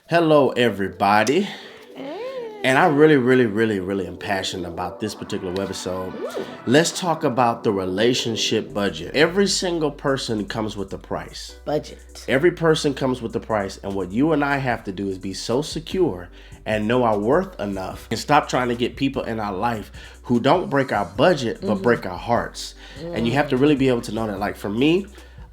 Hello, everybody. And I really am passionate about this particular webisode. Let's talk about the relationship budget. Every single person comes with a price. Budget. Every person comes with a price. And what you and I have to do is be so secure and know our worth enough and stop trying to get people in our life who don't break our budget, but break our hearts. And you have to really be able to know that. Like for me,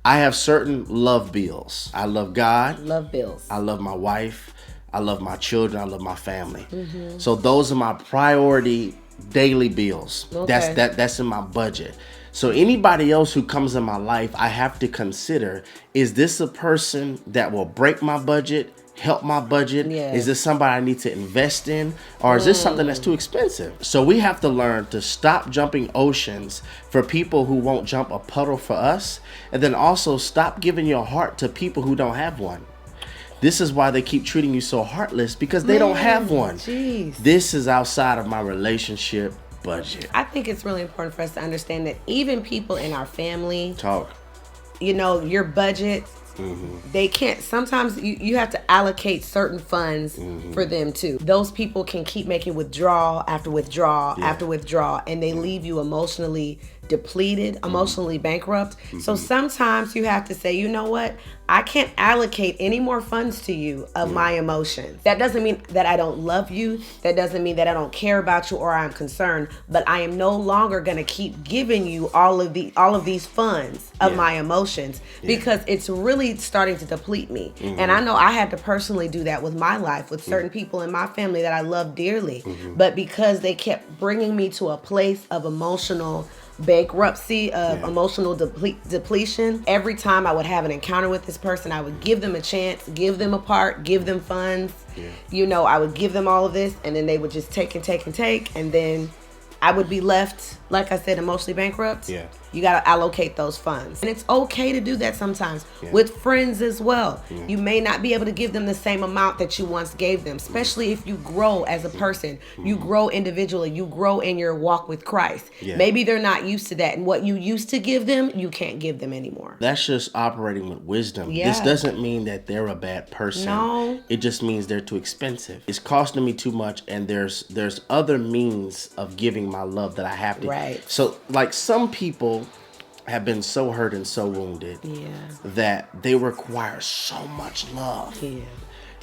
I have certain love bills. I love God. Love bills. I love my wife. I love my children. I love my family. So those are my priority daily bills. Okay. That's in my budget. So anybody else who comes in my life, I have to consider, is this a person that will break my budget, help my budget? Yeah. Is this somebody I need to invest in? Or is this something that's too expensive? So we have to learn to stop jumping oceans for people who won't jump a puddle for us. And then also stop giving your heart to people who don't have one. This is why they keep treating you so heartless, because they don't have one. Jeez. This is outside of my relationship budget. I think it's really important for us to understand that even people in our family, Talk. your budget, they can't, sometimes you have to allocate certain funds for them too. Those people can keep making withdrawal after withdrawal after withdrawal, and they leave you emotionally depleted, emotionally bankrupt. So sometimes you have to say, you know what? I can't allocate any more funds to you of my emotions. That doesn't mean that I don't love you. That doesn't mean that I don't care about you or I'm concerned, but I am no longer going to keep giving you all of these funds of my emotions because it's really starting to deplete me. And I know I had to personally do that with my life, with certain people in my family that I love dearly. But because they kept bringing me to a place of emotional bankruptcy, of emotional depletion, every time I would have an encounter with this person, I would give them a chance, give them a part, give them funds. I would give them all of this, and then they would just take and take and take, and then I would be left, like I said, emotionally bankrupt. You got to allocate those funds. And it's okay to do that sometimes with friends as well. You may not be able to give them the same amount that you once gave them, especially if you grow as a person. You grow individually. You grow in your walk with Christ. Maybe they're not used to that. And what you used to give them, you can't give them anymore. That's just operating with wisdom. This doesn't mean that they're a bad person. No. It just means they're too expensive. It's costing me too much, and there's other means of giving my love that I have to. Right. So like some people have been so hurt and so wounded that they require so much love.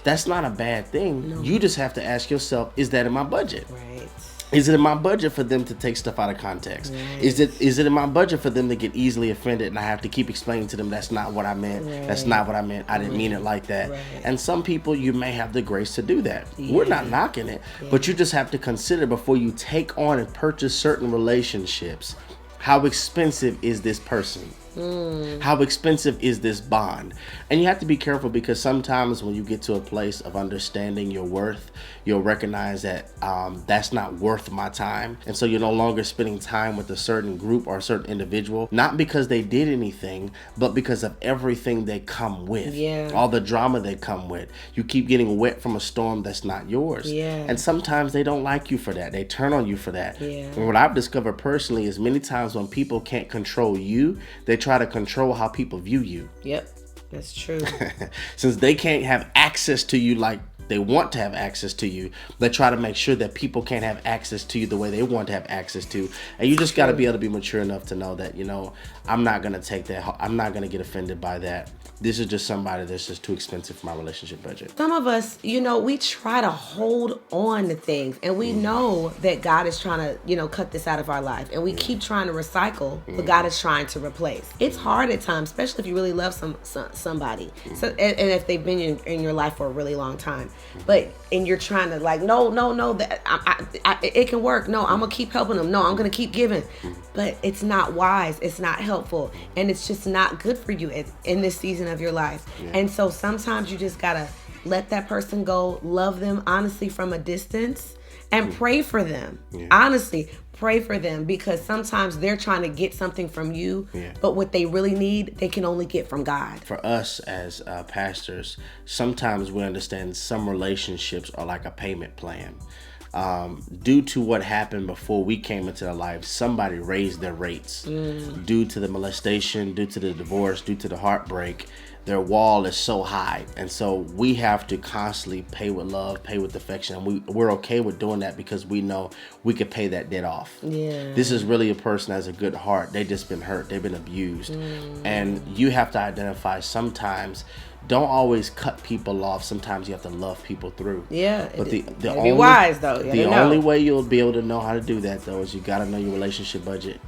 That's not a bad thing. No. You just have to ask yourself, is that in my budget? Right. Is it in my budget for them to take stuff out of context? Right. Is it in my budget for them to get easily offended and I have to keep explaining to them that's not what I meant. Right. That's not what I meant. I didn't mean it like that. Right. And some people, you may have the grace to do that. We're not knocking it, but you just have to consider before you take on and purchase certain relationships, how expensive is this person? How expensive is this bond? And you have to be careful, because sometimes when you get to a place of understanding your worth, you'll recognize that that's not worth my time. And so you're no longer spending time with a certain group or a certain individual, not because they did anything, but because of everything they come with. All the drama they come with. You keep getting wet from a storm that's not yours. And sometimes they don't like you for that. They turn on you for that. And what I've discovered personally is many times when people can't control you, they try to control how people view you. That's true. Since they can't have access to you like they want to have access to you, they try to make sure that people can't have access to you the way they want to have access to. And you just got to be able to be mature enough to know that, I'm not going to take that. I'm not going to get offended by that. This is just somebody that's just too expensive for my relationship budget. Some of us, we try to hold on to things, and we know that God is trying to, cut this out of our life, and we keep trying to recycle, but God is trying to replace. It's hard at times, especially if you really love somebody, so, and if they've been in your life for a really long time. And you're trying to no, that it can work. No, I'm gonna keep helping them. No, I'm gonna keep giving, but it's not wise. It's not helpful, and it's just not good for you in this season of your life. And so sometimes you just gotta let that person go, love them honestly from a distance, and pray for them. Honestly, pray for them, because sometimes they're trying to get something from you, but what they really need, they can only get from God. For us as pastors, sometimes we understand some relationships are like a payment plan. Due to what happened before we came into their lives, somebody raised their rates due to the molestation, due to the divorce, due to the heartbreak. their wall is so high. And so we have to constantly pay with love, pay with affection. And we're okay with doing that because we know we could pay that debt off. Yeah. This is really a person that has a good heart. They just been hurt. They've been abused. And you have to identify sometimes. Don't always cut people off. Sometimes you have to love people through. Yeah. But the be wise though. The only way you'll be able to know how to do that though is you got to know your relationship budget.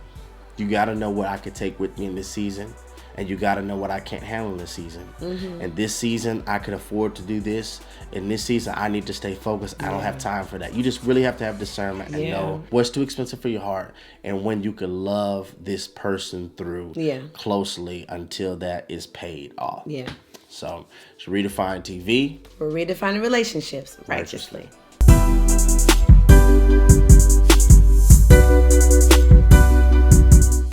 You got to know what I could take with me in this season, and you got to know what I can't handle in this season. And this season I could afford to do this. In this season I need to stay focused. I don't have time for that. You just really have to have discernment and know what's too expensive for your heart, and when you can love this person through closely until that is paid off. Yeah. So it's Redefined TV. We're redefining relationships righteously.